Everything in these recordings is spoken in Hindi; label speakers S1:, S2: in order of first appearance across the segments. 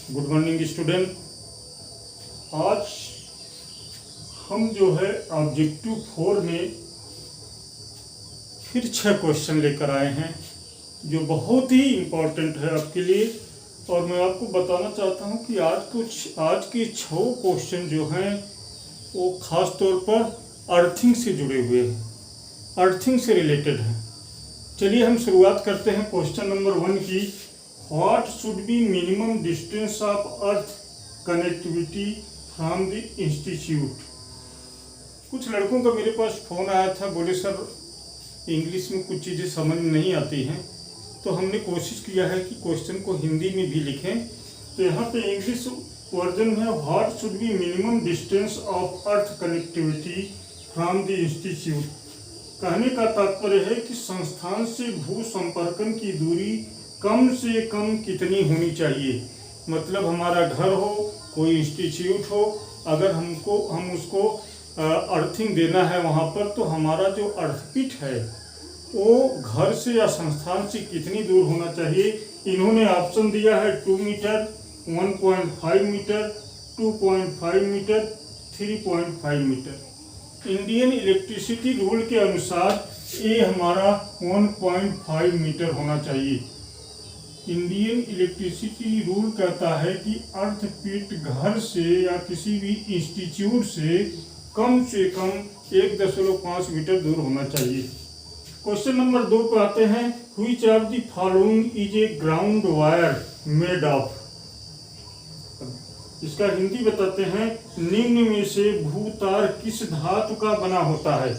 S1: Good morning student. आज हम जो है ऑब्जेक्टिव 4 में फिर 6 क्वेश्चन लेकर आए हैं जो बहुत ही इम्पोर्टेंट है आपके लिए। और मैं आपको बताना चाहता हूं कि आज के 6 क्वेश्चन जो हैं वो ख़ास तौर पर अर्थिंग से जुड़े हुए हैं, अर्थिंग से रिलेटेड हैं। चलिए हम शुरुआत करते हैं क्वेश्चन नंबर 1 की। What should be minimum distance of earth connectivity from the institute. कुछ लड़कों का मेरे पास फ़ोन आया था, बोले सर इंग्लिश में कुछ चीज़ें समझ नहीं आती हैं, तो हमने कोशिश किया है कि क्वेश्चन को हिंदी में भी लिखें। तो यहाँ पे इंग्लिश वर्जन है, what should be minimum distance of earth connectivity from the institute. कहने का तात्पर्य है कि संस्थान से भू संपर्कन की दूरी कम से कम कितनी होनी चाहिए। मतलब हमारा घर हो, कोई इंस्टीट्यूट हो, अगर हम उसको अर्थिंग देना है वहाँ पर, तो हमारा जो अर्थपीठ है वो घर से या संस्थान से कितनी दूर होना चाहिए। इन्होंने ऑप्शन दिया है 2 metre, 1.5 metre, 2.5 metre, 3.5 metre. Indian electricity rule के अनुसार ये हमारा 1.5 मीटर होना चाहिए। इंडियन इलेक्ट्रिसिटी रूल कहता है कि अर्थपीठ घर से या किसी भी इंस्टीट्यूट से कम 1.5 मीटर दूर होना चाहिए। क्वेश्चन नंबर 2 पर आते हैं। Which of the following is a ground wire made of. इसका हिंदी बताते हैं। निम्न में से भूतार किस धातु का बना होता है।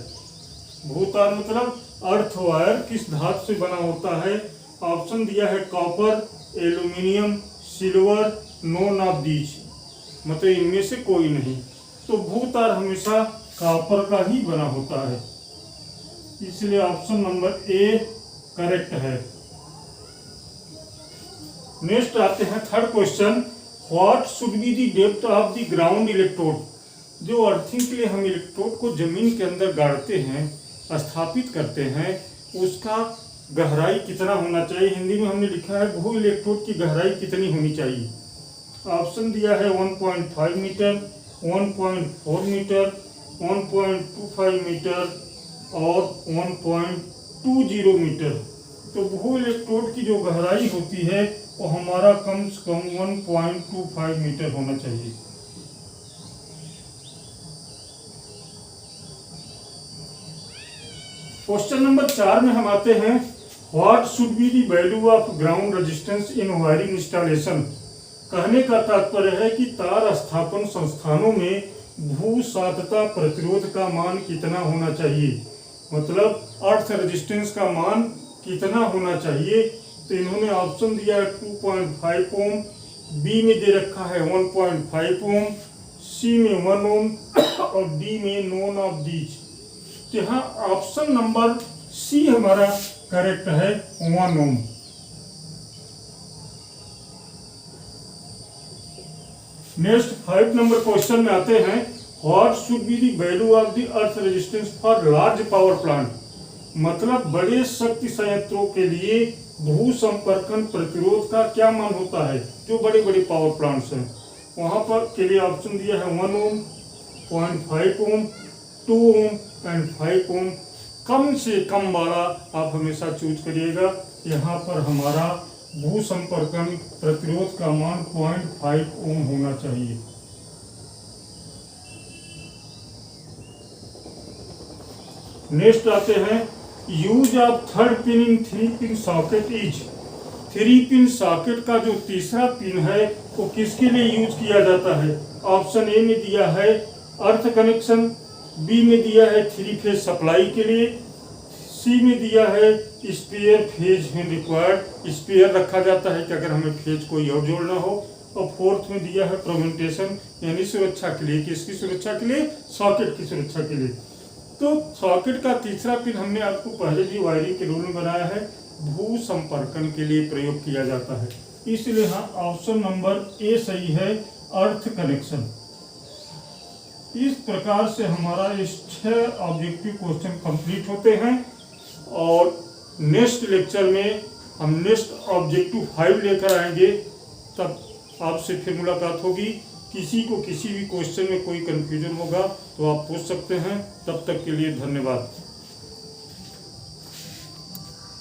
S1: भूतार मतलब अर्थ वायर किस धातु से बना होता है। ऑप्शन दिया है copper, aluminium, silver, known of these. मतलब इनमें से कोई नहीं। तो भूतार हमेशा कॉपर का ही बना होता है, इसलिए ऑप्शन नंबर ए करेक्ट है। नेक्स्ट आते हैं third question. What should be the depth of the ground electrode. जो अर्थिंग के लिए हम इलेक्ट्रोड को जमीन के अंदर गाड़ते हैं, स्थापित करते हैं, उसका गहराई कितना होना चाहिए। हिंदी में हमने लिखा है भू इलेक्ट्रोड की गहराई कितनी होनी चाहिए। ऑप्शन दिया है 1.5 मीटर, 1.4 मीटर, 1.25 मीटर और 1.20 मीटर। तो भू इलेक्ट्रोड की जो गहराई होती है वो हमारा कम से कम 1.25 मीटर होना चाहिए। क्वेश्चन नंबर 4 में हम आते हैं। What should be the value of ground resistance in wiring installation. कहने का तात्पर्य है कि तार स्थापन संस्थानों में भू साधता प्रतिरोध का मान कितना होना चाहिए। मतलब अर्थ रेजिस्टेंस का मान कितना होना चाहिए। तो इन्होंने ऑप्शन दिया है 2.5 ओम, बी में दे रखा है 1.5 ओम, सी में 1 ओम और डी में नोन ऑफ दीज। तो यहाँ ऑप्शन नंबर सी हमारा करेक्ट है, 1 ओम। नेक्स्ट 5 नंबर क्वेश्चन में आते हैं। What should be the value of the earth resistance for large power plant. मतलब बड़े शक्ति संयंत्रों के लिए भू संपर्कन प्रतिरोध का क्या मान होता है। जो बड़े बड़े पावर प्लांट्स हैं वहां पर के लिए ऑप्शन दिया है 1 ओम, 0.5 ओम, 2 ओम एंड 5 ओम। कम से कम वाला आप हमेशा चूज करिएगा। यहाँ पर हमारा भू संपर्कन प्रतिरोध का मान 0.5 ओम होना चाहिए। नेक्स्ट आते हैं। Use of third pin in 3 pin socket is. 3 pin socket का जो तीसरा पिन है वो किसके लिए यूज किया जाता है। ऑप्शन ए में दिया है अर्थ कनेक्शन, बी में दिया है 3 फेज सप्लाई के लिए, सी में दिया है स्पेयर फेज में रिक्वायर्ड, स्पेयर रखा जाता है कि अगर हमें फेज कोई और जोड़ना हो, और फोर्थ में दिया है प्रिवेंटेशन यानी सुरक्षा के लिए। किसकी सुरक्षा के लिए। सॉकेट की सुरक्षा के लिए। तो सॉकेट का तीसरा पिन हमने आपको पहले भी वायरिंग के रूल में बनाया है, भू संपर्कन के लिए प्रयोग किया जाता है। इसलिए हाँ ऑप्शन नंबर ए सही है, अर्थ कनेक्शन। इस प्रकार से हमारा इस 6 ऑब्जेक्टिव क्वेश्चन कंप्लीट होते हैं। और नेक्स्ट लेक्चर में हम नेक्स्ट ऑब्जेक्टिव 5 लेकर आएंगे। तब आपसे फिर मुलाकात होगी। किसी को किसी भी क्वेश्चन में कोई कन्फ्यूजन होगा तो आप पूछ सकते हैं। तब तक के लिए धन्यवाद।